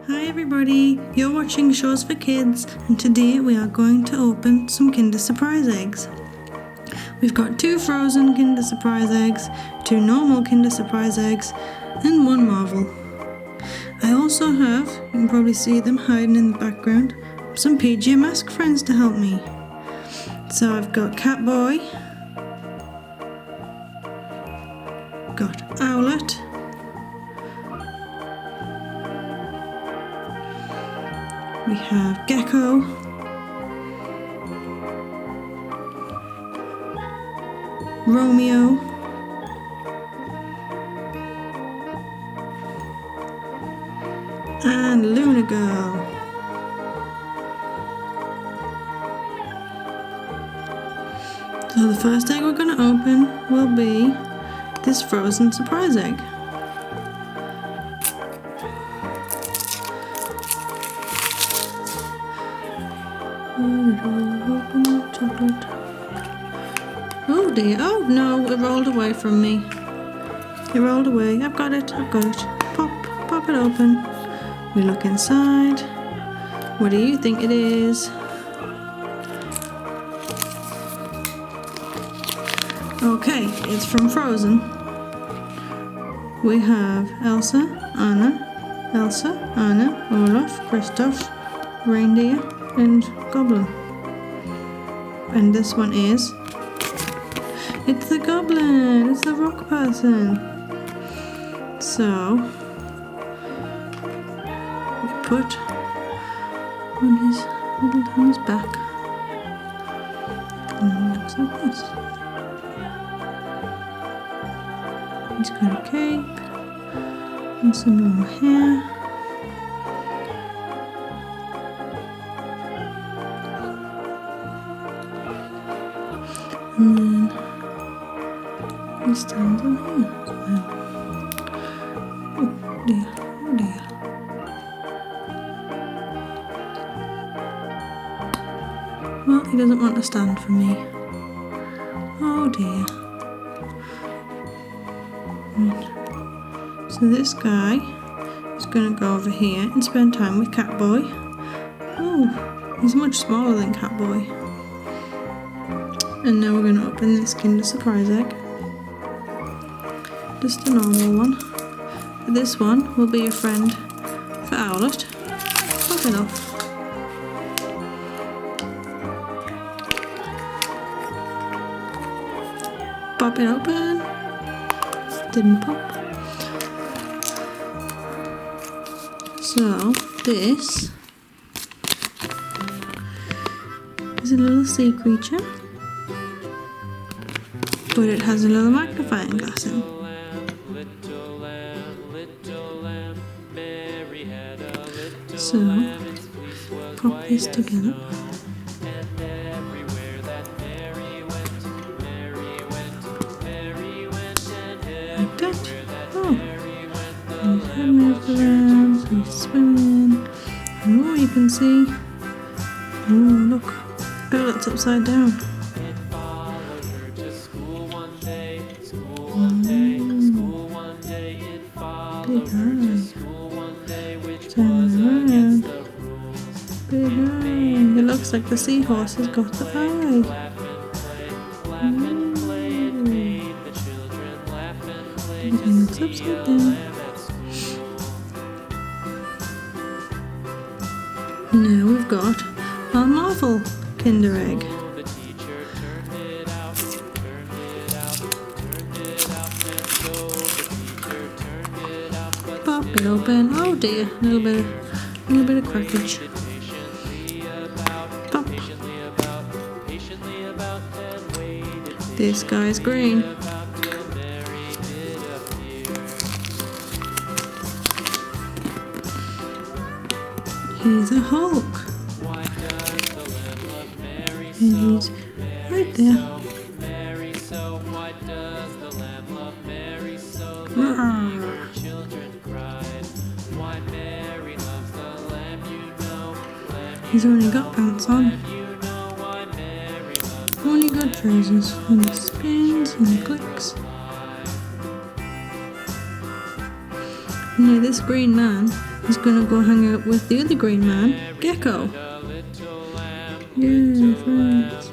Hi everybody, you're watching Shows for Kids, and today we are going to open some Kinder Surprise eggs. We've got 2 frozen Kinder Surprise eggs, 2 normal Kinder Surprise eggs, and 1 Marvel. I also have, you can probably see them hiding in the background, some PJ Masks friends to help me. So I've got Catboy, got Owlet, we have Gecko, Romeo, and Luna Girl. So the first egg we're going to open will be this frozen surprise egg. Open the chocolate. Oh dear, oh no, it rolled away from me. It rolled away. I've got it. Pop it open. We look inside. What do you think it is? Okay, it's from Frozen. We have Elsa, Anna, Olaf, Kristoff, Reindeer, and Goblin. And this one is... it's the Goblin! It's the rock person! So... we put on his back. And it looks like this. He's got a cape and some normal hair. And then he stands on here as well. Oh dear, oh dear. Well, he doesn't want to stand for me. Oh dear. So this guy is going to go over here and spend time with Catboy. Oh, he's much smaller than Catboy. And now we're going to open this Kinder Surprise egg. Just a normal one. This one will be a friend for Owlet. Pop it off. Pop it open. Didn't pop. So this is a little sea creature, but it has a little magnifying glass in. So pop this together. Like that. Oh. And his head moves around, so he's swimming. And oh, you can see. Oh, look. Oh, that's upside down. Big eye. Turn around. Big eye. It looks like the seahorse has got the eye. Everything looks upside down. Now we've got our Marvel Kinder Egg. Pop it open. Oh dear, a little bit of crackage. Pop. This guy's green. He's a Hulk. And he's right there. He's only got pants on. Only got trousers. And he spins and he clicks. Now this green man He's gonna go hang out with the other green man, Gecko. Yeah, friends.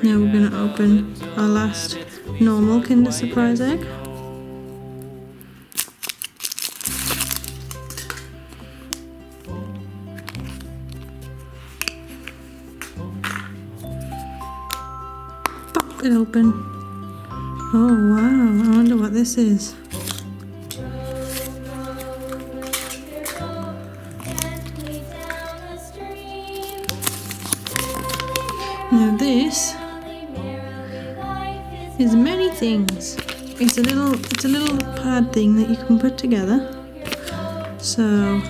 Now we're gonna open our last normal Kinder Surprise egg. Pop it open. Oh wow, I wonder what this is. Now this is many things. It's a little pad thing that you can put together. So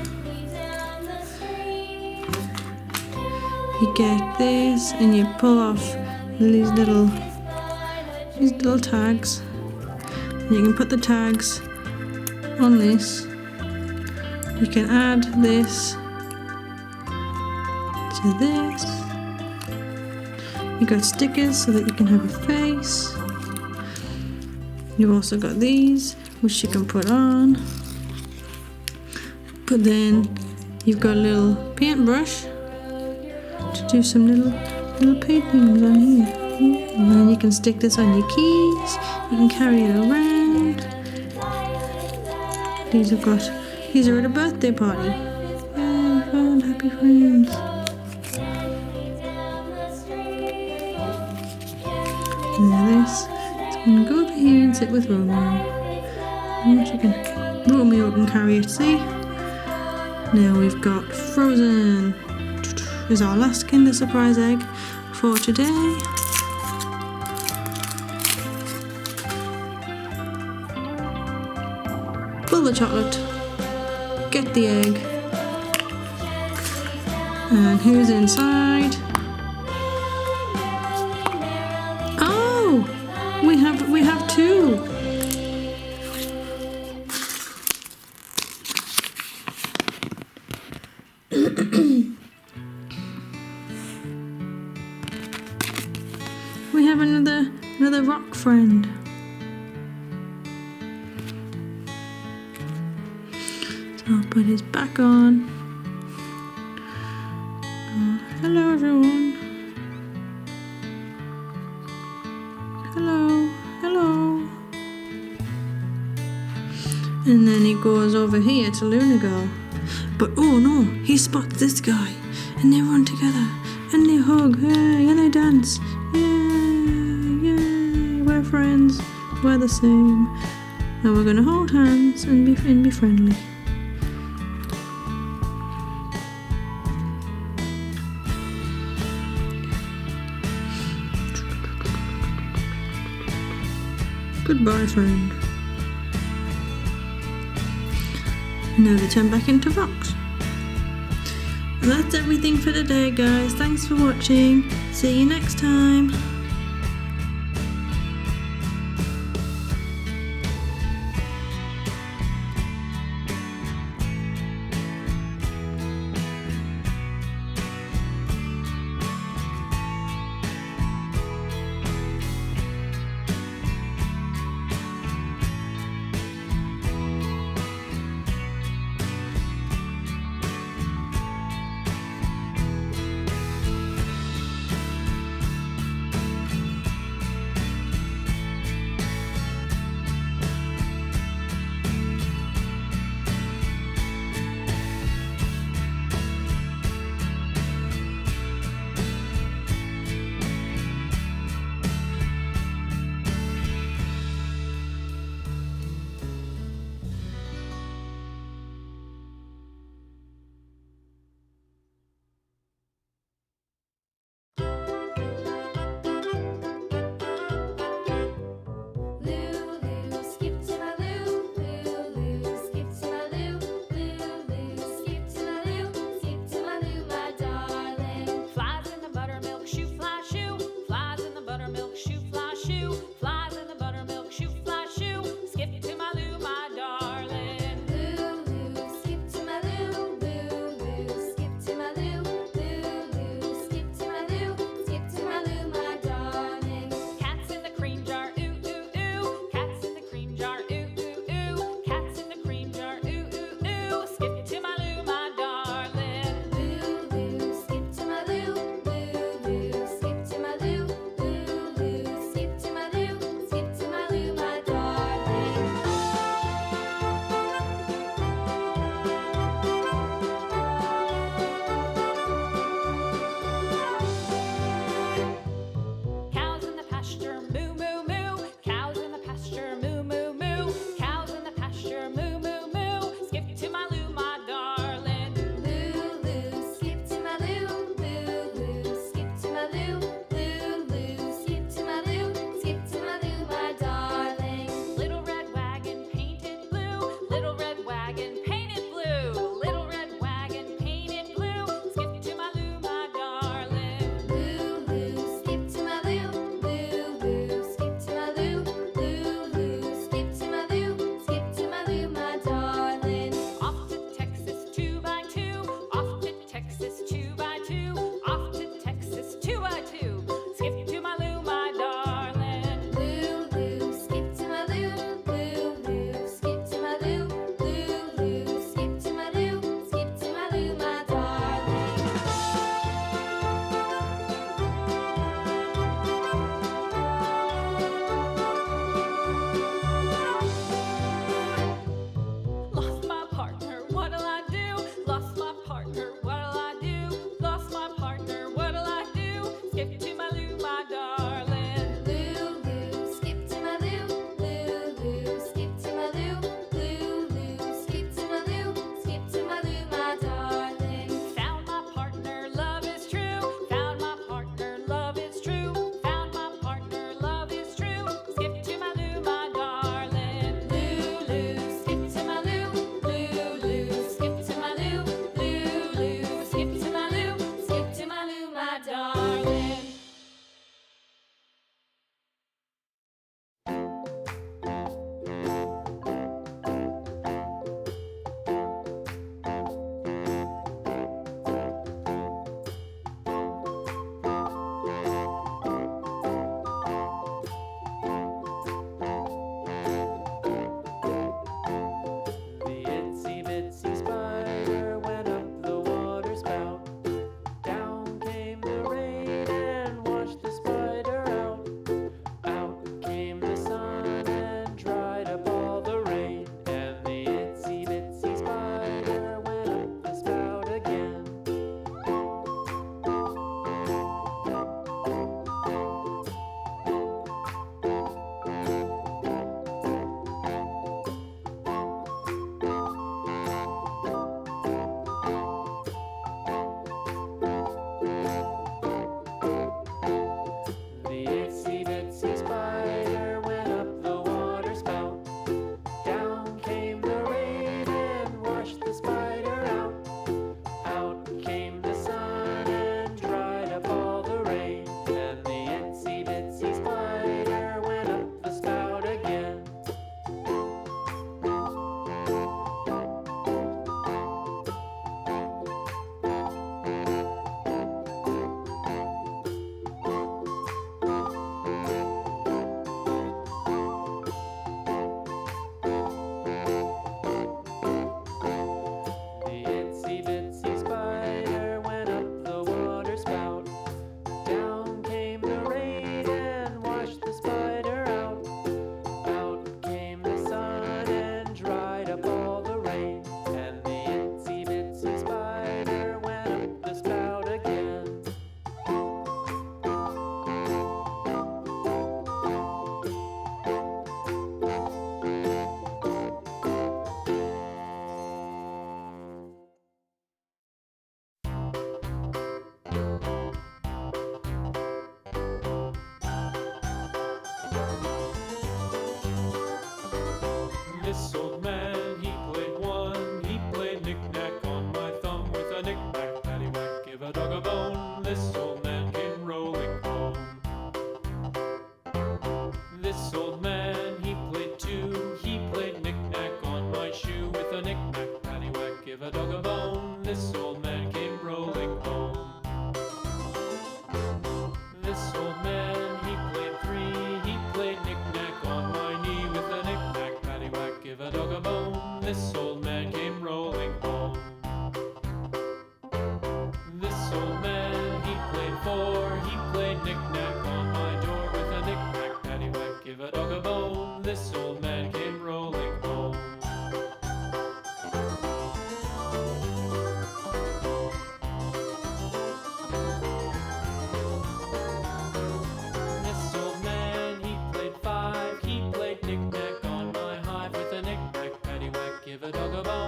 you get this and you pull off these little tags. And you can put the tags on this. You can add this to this. You got stickers so that you can have a face. You've also got these, which you can put on. But then you've got a little paintbrush to do some little paintings on here. And then you can stick this on your keys. You can carry it around. These are at a birthday party. Yay, fun, happy friends. And now this, it's going to go over here and sit with Romeo. And Romeo can carry it, see? Now we've got Frozen. Is our last Kinder Surprise egg for today. Pull the chocolate. Get the egg. And who's inside? We have two. We have another rock friend. So I'll put his back on. Hello everyone. Hello. And then he goes over here to Luna Girl. But oh no, he spots this guy. And they run together. And they hug. Hey, and they dance. Yay. We're friends. We're the same. Now we're going to hold hands and be friendly. Goodbye, friend. Now they turn back into rocks. And that's everything for today, guys. Thanks for watching. See you next time.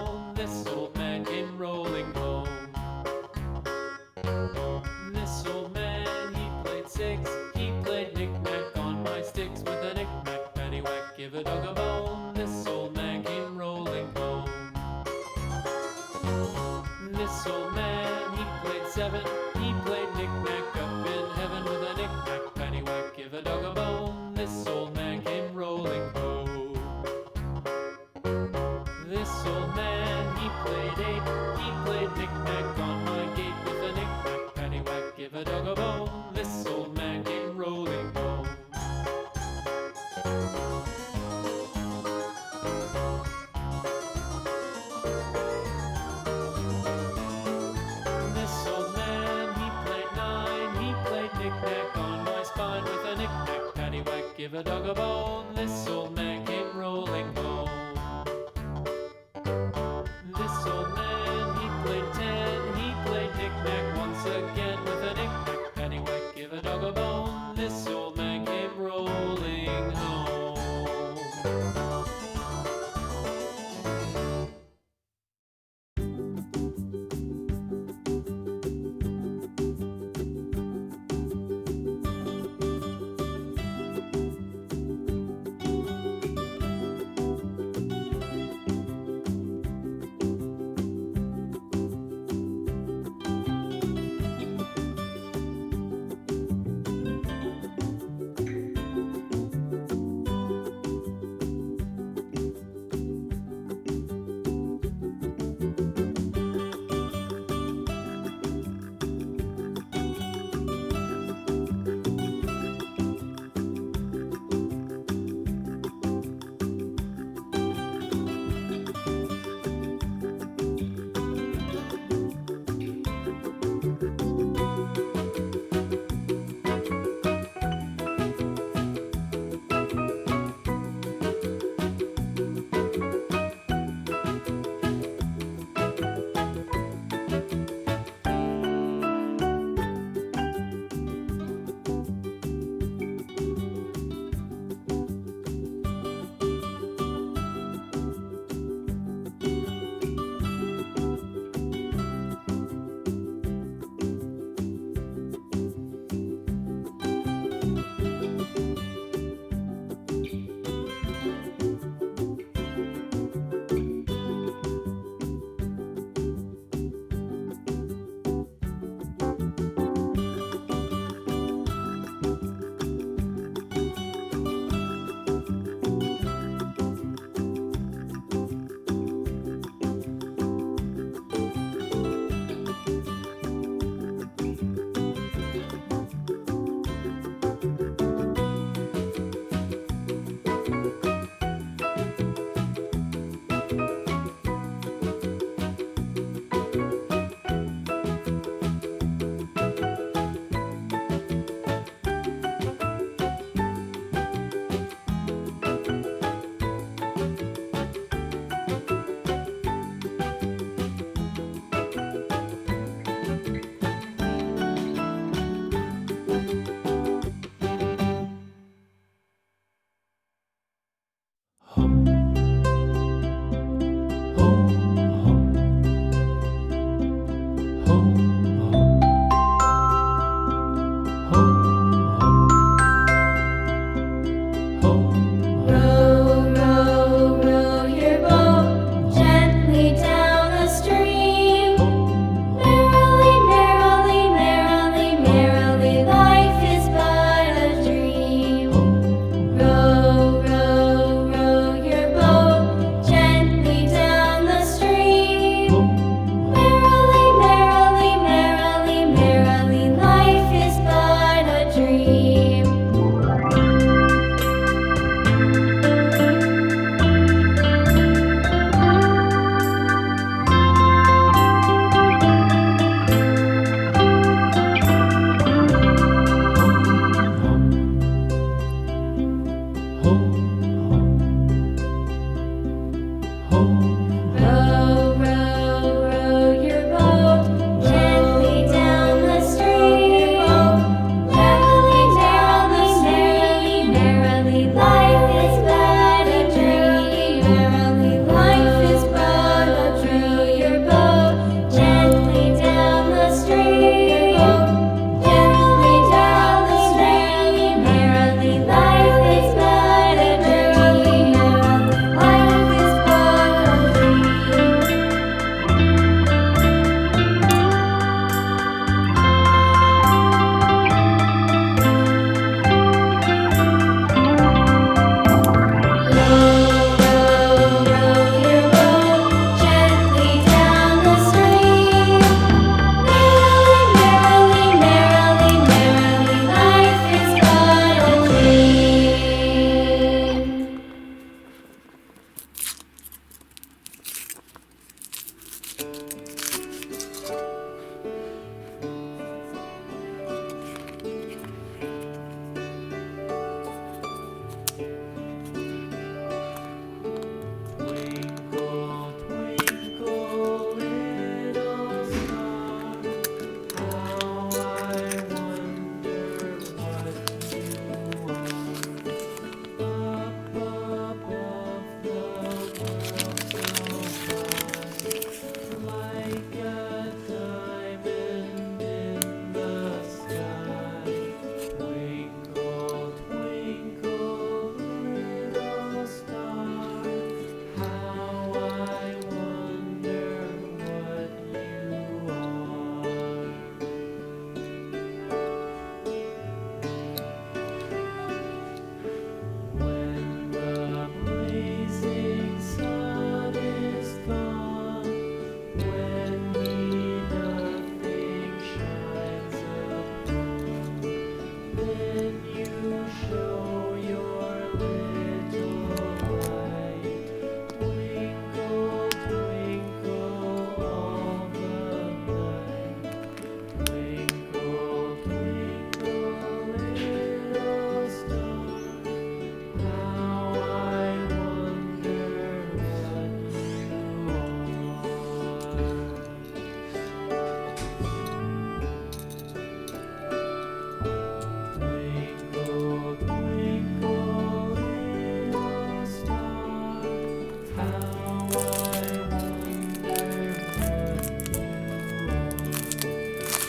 bone. This old man came rolling home. This old man, he played six. He played knick-knack on my sticks with a knick-knack, paddywhack, give a dog a bone. This old man came rolling home. This old man, he played seven. He played knick-knack up in heaven with a knick-knack, paddywhack, give a dog a bone. This old man came rolling home. This old man, he played eight. He played knick-knack on my gate with a knick-knack, paddywhack, give a dog a bone. This old man came rolling home. This old man, he played nine. He played knick-knack on my spine with a knick-knack, paddywhack, give a dog a bone. This old man came rolling home. This old man, he played 10.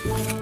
Bye.